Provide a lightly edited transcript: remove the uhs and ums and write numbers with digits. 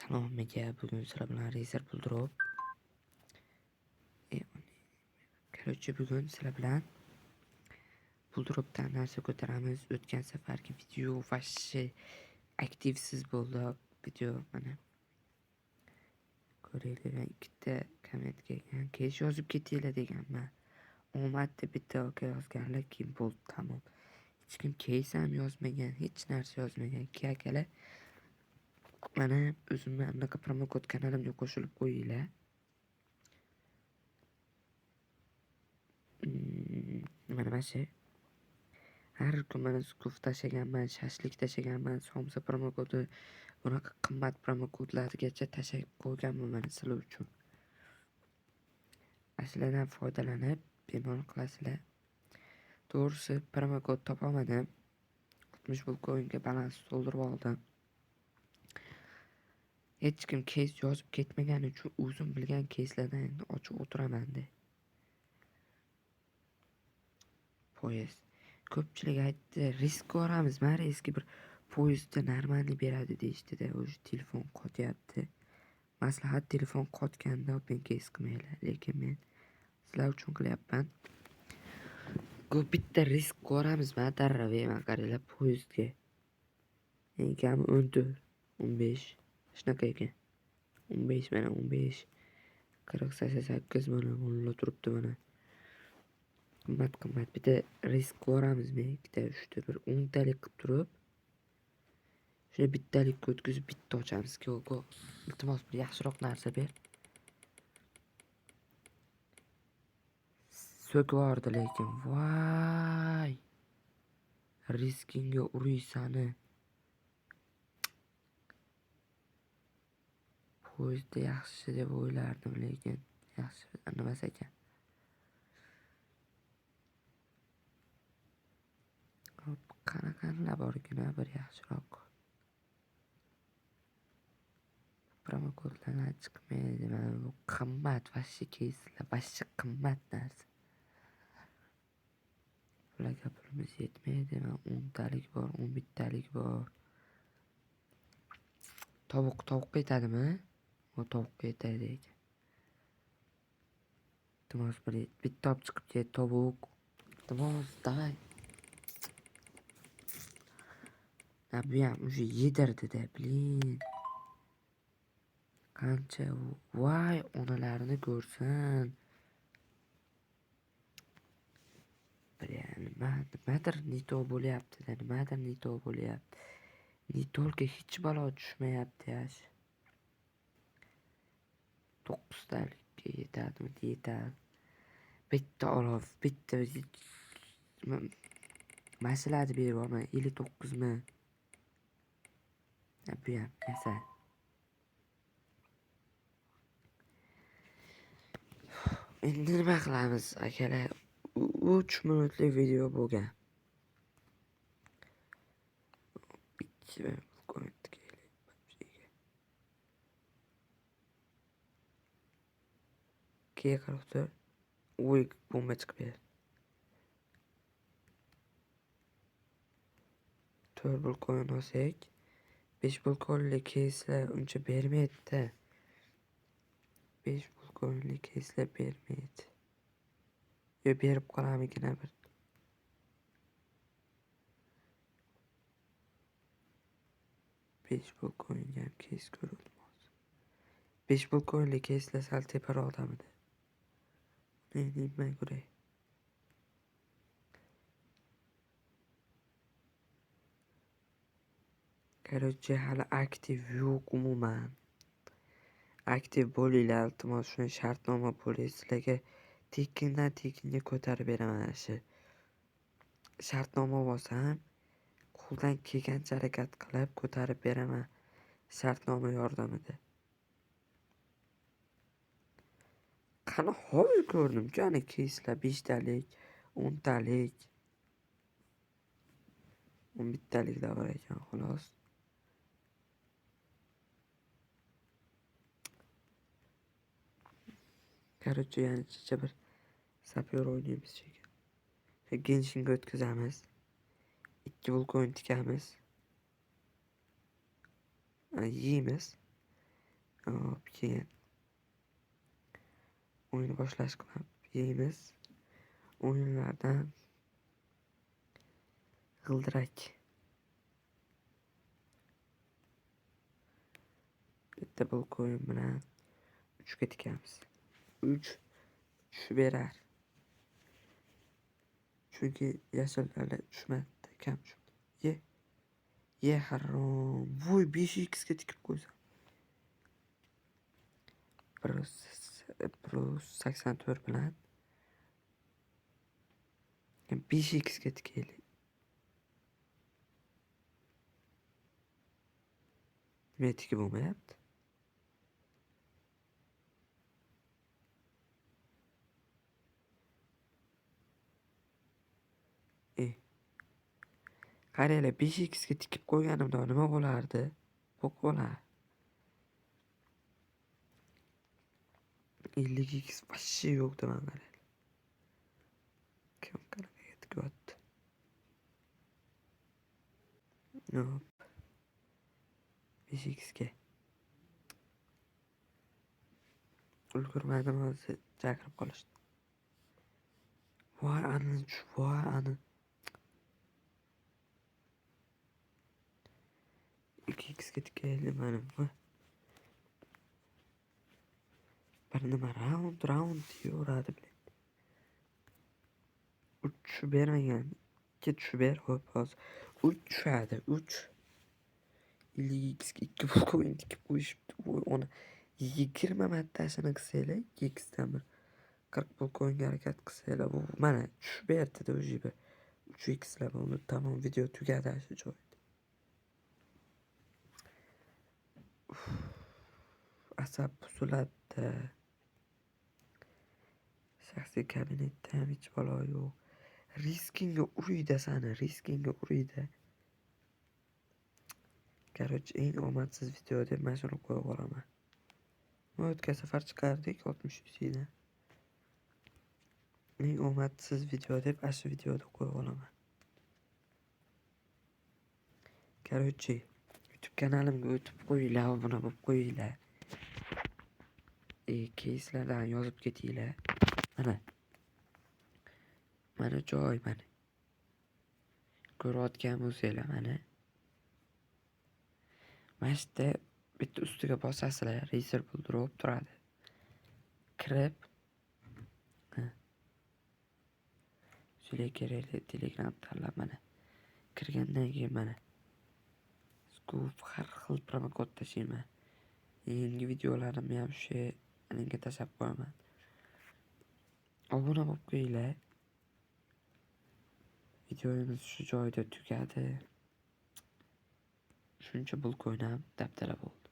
Salom aka, bugun sizlar bilan Razer Buldrop. Bugun sizlar bilan Buldropdan narsa ko'taramiz. O'tgan safargi video vashshi aktivsiz bo'ldi. Video mana ko'ringlar, ikkita komment kelgan. Keyin yozib ketinglar deganman. Omad deb bitta aka yozganlar, keyin bo'ldi tamom. Hech kim keys ham yozmagan, hech narsa yozmagan. Akalar mana o'zimni anaqa promokod kanalimga qo'shilib qo'yinglar. Mana shu har kun mana skuf tashaganman, shashlik tashaganman, somsa promokodi, bunaqa qimmat promokodlargacha tashab qo'yganman mana sizlar uchun. Aslidan foydalanib bemalol qilasizlar. To'g'risi promokod topolmadim. 60 pul coinga balans to'ldirib oldim. Hech kim keys yozib ketmagani uchun o'zim bilgan keyslardan endi ochib o'tiraman-da. Poyezd. Ko'pchilik aytdi, risk ko'ramiz, mana eski bir poyezdda normalniy beradi deyishdi-da, o'sha telefon qotyapti. Maslahat, telefon qotganda men keys qilmanglar, lekin men sizlar uchun qilyapman. Ko'p bitta risk ko'ramiz, mana darraveyman qaranglar poyezdga. Kam 14, 15 shunaqa ekan. 15 mana 15 40 88 mana turibdi mana. Qimmat bitta risk ko'ramiz, men ikkita 3 ta bir 10 talik qilib turib, shuni bittalik o'tkazib bitta ochamiz. Ko, iltimos bir yaxshiroq narsa ber. So'kib yordi lekin. Voy! Riskingga uraysani. Poyezdda yaxshi deb o'ylardim, lekin yaxshi emas ekan. Qanaqalar borgina bir yaxshiroq. Promokodlardan chiqmaydi. Mana bu qimmat vashshi keyslar, vashshi qimmat narsa. Ularga pulimiz yetmaydi. Mana 10 talik bor, 11 talik bor. Tovuqqa yetadimi? O tovuqqa yetadi ekan. Iltimos bitta olib chiqib ket, tovuq. Iltimos, davay. Bu ham o'sha yedirdi-da, bilin. Qancha voy, onalarini ko'rsin. Nimadir nito bo'lyapti-da, Nitolga hech balo tushmayapti-ya. 9 talikka yetadimi? Yetadi. Bitta olov, bitta maslahati beryapman, 59 mi? Bu ham esa. Endi nima qilamiz, akalar? 3 minutlik video bo'lgan. 2 komment keyin qarabdi. Uy, bomba chiqib berdi. 4 pul coin olsak, 5 pul coinlik keyslar uncha bermaydi-da. 5 pul coinlik keyslar bermaydi. Yo, berib qolamikina bir. 5 pul coinga ham keys ko'rilmas. 5 pul coinlik keyslar sal teparoqdamidi. Ne deyman ko'ray. Короче, hali aktiv yo'q umuman. Aktiv bo'linglar, iltimos shuni shartnoma bo'ling. Sizlarga tekinga ko'tarib beraman shu. Shartnoma bo'lsam, qo'ldan kelgancha harakat qilib ko'tarib beraman. Shartnoma yordamida. Qani hozir ko'rdim-ku, ana keyslar 5 talik, 10 talik, 11 talik da bor ekan, xolos. Короче, yani bir sapyor o'ynaymiz ekan. Genshinga o'tkazamiz. 2 pul coin tikamiz. Yeymiz. Hop, keyin o'yinni boshlash qilib yeymiz. O'yinlardan g'ildirak. Bitta bulko'yin bilan 3 ga tikamiz. 3 tushib berar. Chunki yashollarga tushmadi, kam tushibdi. Ye harom. Voy 5x ga tikib qo'ysam. 184 bilan 5x ga tikaylik. Nima tikib bo'lmayapti? Qaranglar, 5x ga tikib qo'yganimda nima bo'lardi? Bok bo'lar. 50x вообще yo'q deman, qaranglar. Kim qanaqa tikyapti? Hop. 5x ga. Ulgurmadim, hozir chaqirib qolishdi. Voy ani. 2x ga tikaylik mana bu. Bir nima round deyaveradi, bilan. 3 tushib bermagan. 2 tushib ber, hop hozir. 3 tushadi, 3. 50x ga 2 bulko'yin tikib qo'yishibdi. Voy ona. 20 martasini qilsanglar, 2x dan bir 40 bulko'yinga harakat qilsanglar, bu mana tushib berdi-da o'zi bir 3x lar bo'ldi. Tamom, video tugadi shu joyda. Asab buziladi. Shaxsiy kabinetda ham hech balo yo'q. Riskingga uriydi sani, Короче, eng omadsiz video deb mana shuni qo'yib olaman. O'tgan safar chiqardik 60 dan. Eng omadsiz video deb shu videoda qo'yib olaman. Короче, YouTube kanalimga o'tib qo'yinglar, obuna bo'lib qo'yinglar. Keyslardan yozib ketinglar. Mana joy mana. Ko'rayotgan bo'lsanglar mana. Mashta bitta ustiga bosasizlar, racer buldirib turadi. Kirib sizlarga kerakli Telegram tanlab mana. Kirgandan keyin mana. Scoop har xil promokod tashiyman. Yangi videolarimni ham shu linga tashlab qo'yaman. Obuna bo'lib qo'yinglar. Videomiz shu joyda tugadi. Shuncha bulko'yin ham dabdala bo'ldi.